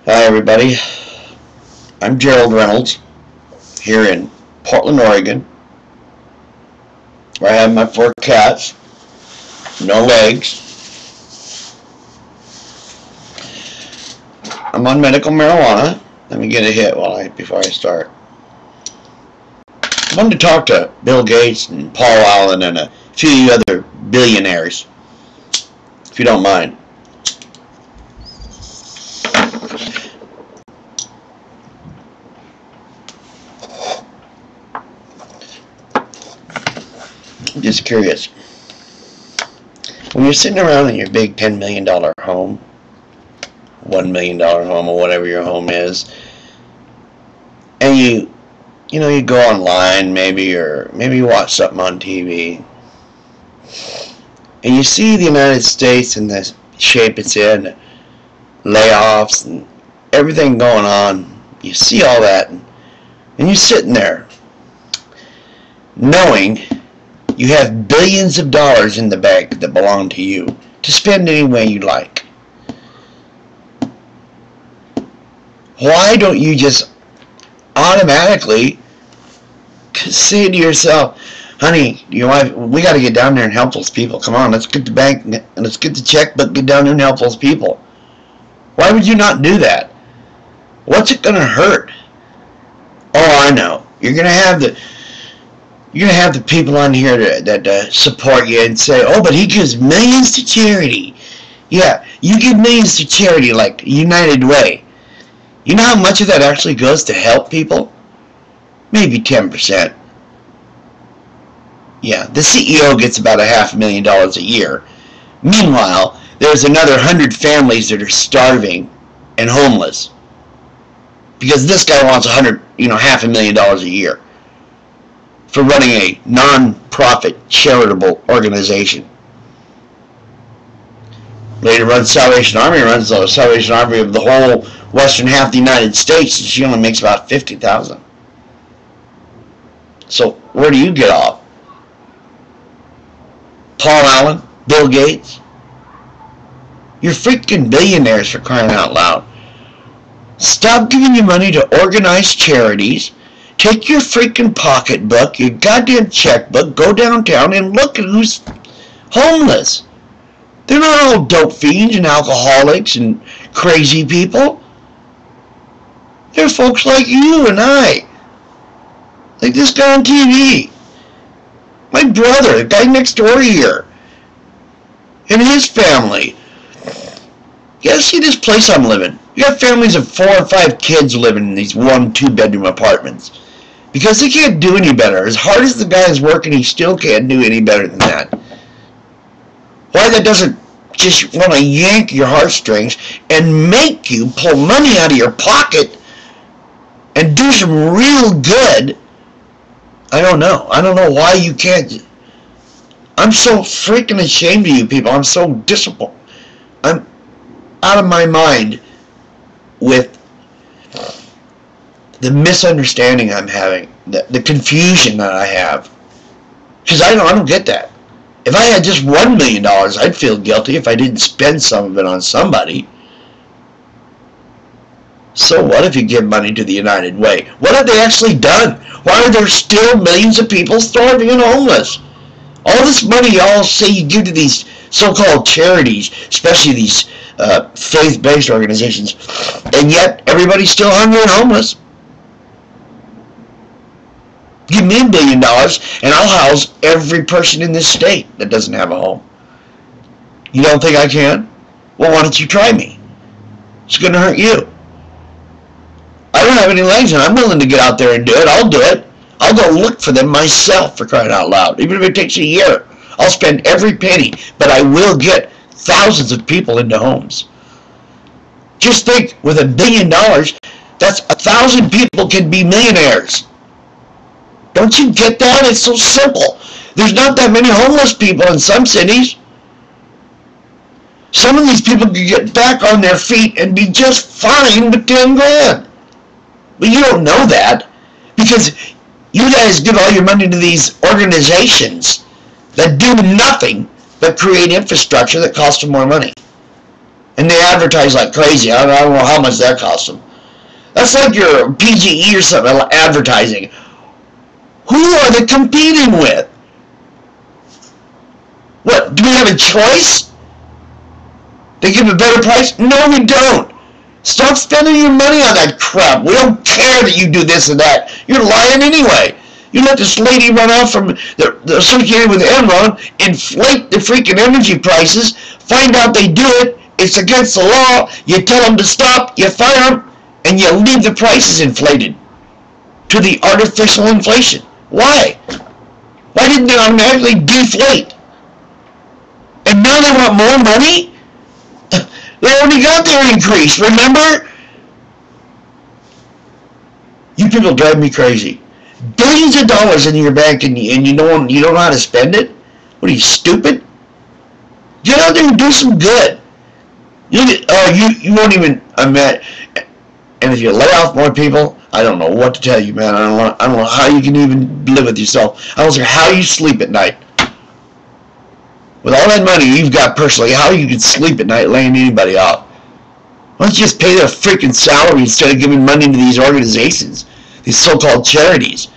Hi everybody, I'm Gerald Reynolds here in Portland, Oregon, where I have my 4 cats, no legs. I'm on medical marijuana. Let me get a hit before I start. I wanted to talk to Bill Gates and Paul Allen and a few other billionaires, if you don't mind. I'm just curious. When you're sitting around in your big $10 million home, $1 million home, or whatever your home is, and you go online or maybe you watch something on TV, and you see the United States in the shape it's in, layoffs and everything going on. You see all that, and you're sitting there knowing you have billions of dollars in the bank that belong to you to spend any way you like. Why don't you just automatically say to yourself, honey, your wife, we got to get down there and help those people. Come on, let's get the bank and let's get the checkbook, get down there and help those people. Why would you not do that? What's it going to hurt? Oh, I know. You're going to have the people on here that support you and say, oh, but he gives millions to charity. Yeah, you give millions to charity like United Way. You know how much of that actually goes to help people? Maybe 10%. Yeah, the CEO gets about $500,000 a year. Meanwhile, there's another 100 families that are starving and homeless because this guy wants $500,000 a year for running a non-profit charitable organization. Later runs Salvation Army, runs the Salvation Army of the whole western half of the United States, and she only makes about $50,000. So where do you get off? Paul Allen, Bill Gates? You're freaking billionaires, for crying out loud. Stop giving your money to organized charities. Take your freaking pocketbook, your goddamn checkbook, go downtown and look at who's homeless. They're not all dope fiends and alcoholics and crazy people. They're folks like you and I. Like this guy on TV. My brother, the guy next door here. And his family. You gotta see this place I'm living. You got families of 4 or 5 kids living in these 1- 2-bedroom apartments. Because they can't do any better. As hard as the guy is working, he still can't do any better than that. Why that doesn't just want to yank your heartstrings and make you pull money out of your pocket and do some real good, I don't know. I don't know why you can't. I'm so freaking ashamed of you people. I'm so disappointed. I'm out of my mind with the misunderstanding I'm having, the confusion that I have. Because I don't get that. If I had just $1 million, I'd feel guilty if I didn't spend some of it on somebody. So what if you give money to the United Way? What have they actually done? Why are there still millions of people starving and homeless? All this money y'all say you give to these so-called charities, especially these faith-based organizations, and yet everybody's still hungry and homeless. Give me $1 billion and I'll house every person in this state that doesn't have a home. You don't think I can? Well, why don't you try me? It's going to hurt you. I don't have any legs and I'm willing to get out there and do it. I'll do it. I'll go look for them myself, for crying out loud. Even if it takes a year. I'll spend every penny, but I will get thousands of people into homes. Just think, with $1 billion, that's 1,000 people can be millionaires. Don't you get that? It's so simple. There's not that many homeless people in some cities. Some of these people could get back on their feet and be just fine with 10 grand. But you don't know that because you guys give all your money to these organizations that do nothing but create infrastructure that costs them more money. And they advertise like crazy. I don't know how much that costs them. That's like your PGE or something, advertising. Who are they competing with? What, do we have a choice? They give a better price? No, we don't. Stop spending your money on that crap. We don't care that you do this and that. You're lying anyway. You let this lady run off from the associated with Enron, inflate the freaking energy prices, find out they do it, it's against the law, you tell them to stop, you fire them, and you leave the prices inflated to the artificial inflation. Why? Why didn't they automatically deflate? And now they want more money? They already got their increase, remember? You people drive me crazy. Billions of dollars in your bank and you don't know how to spend it? What are you, stupid? Get out there and do some good. You won't even, and if you lay off more people, I don't know what to tell you, man. I don't know how you can even live with yourself. I don't care how you sleep at night. With all that money you've got personally, how you can sleep at night laying anybody off? Why don't you just pay their freaking salary instead of giving money to these organizations, these so-called charities?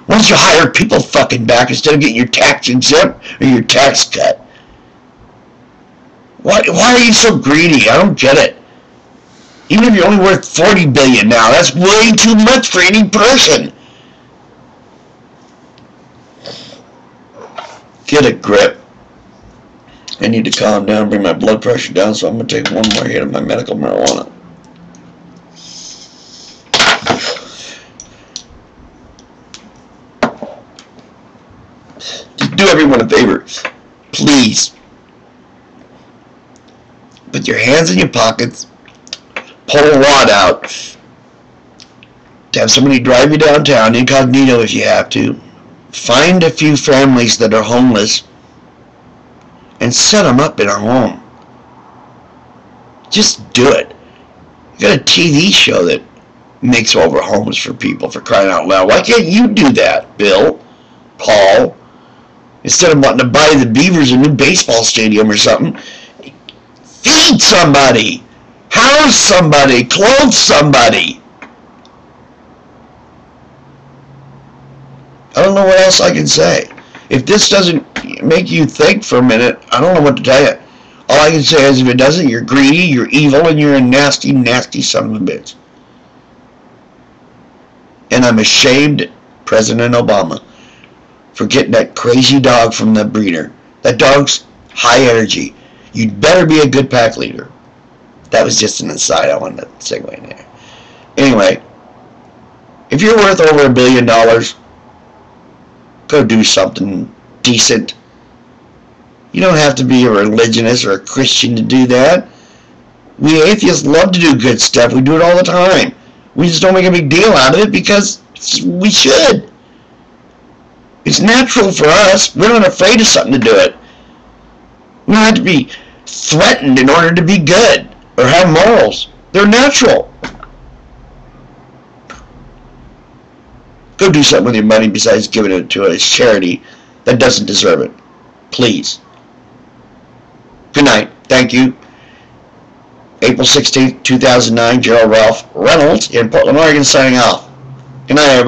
Why don't you hire people fucking back instead of getting your tax exempt or your tax cut? Why are you so greedy? I don't get it. Even if you're only worth $40 billion now, that's way too much for any person. Get a grip. I need to calm down, bring my blood pressure down, so I'm going to take one more hit of my medical marijuana. Just do everyone a favor. Please. Put your hands in your pockets. Pull a wad out. To have somebody drive you downtown, incognito if you have to. Find a few families that are homeless and set them up in a home. Just do it. You got a TV show that makes over homes for people, for crying out loud. Why can't you do that, Bill? Paul? Instead of wanting to buy the Beavers a new baseball stadium or something, feed somebody. House somebody. Clothe somebody. I don't know what else I can say. If this doesn't make you think for a minute, I don't know what to tell you. All I can say is if it doesn't, you're greedy, you're evil, and you're a nasty, nasty son of a bitch. And I'm ashamed, President Obama, for getting that crazy dog from the breeder. That dog's high energy. You'd better be a good pack leader. That was just an aside I wanted to segue in there. Anyway, if you're worth over $1 billion, go do something decent. You don't have to be a religionist or a Christian to do that. We atheists love to do good stuff. We do it all the time. We just don't make a big deal out of it because we should. It's natural for us. We're not afraid of something to do it. We don't have to be threatened in order to be good or have morals. They're natural. Go do something with your money besides giving it to a charity that doesn't deserve it. Please. Good night. Thank you. April 16th, 2009, Gerald Ralph Reynolds in Portland, Oregon, signing off. Good night, everybody.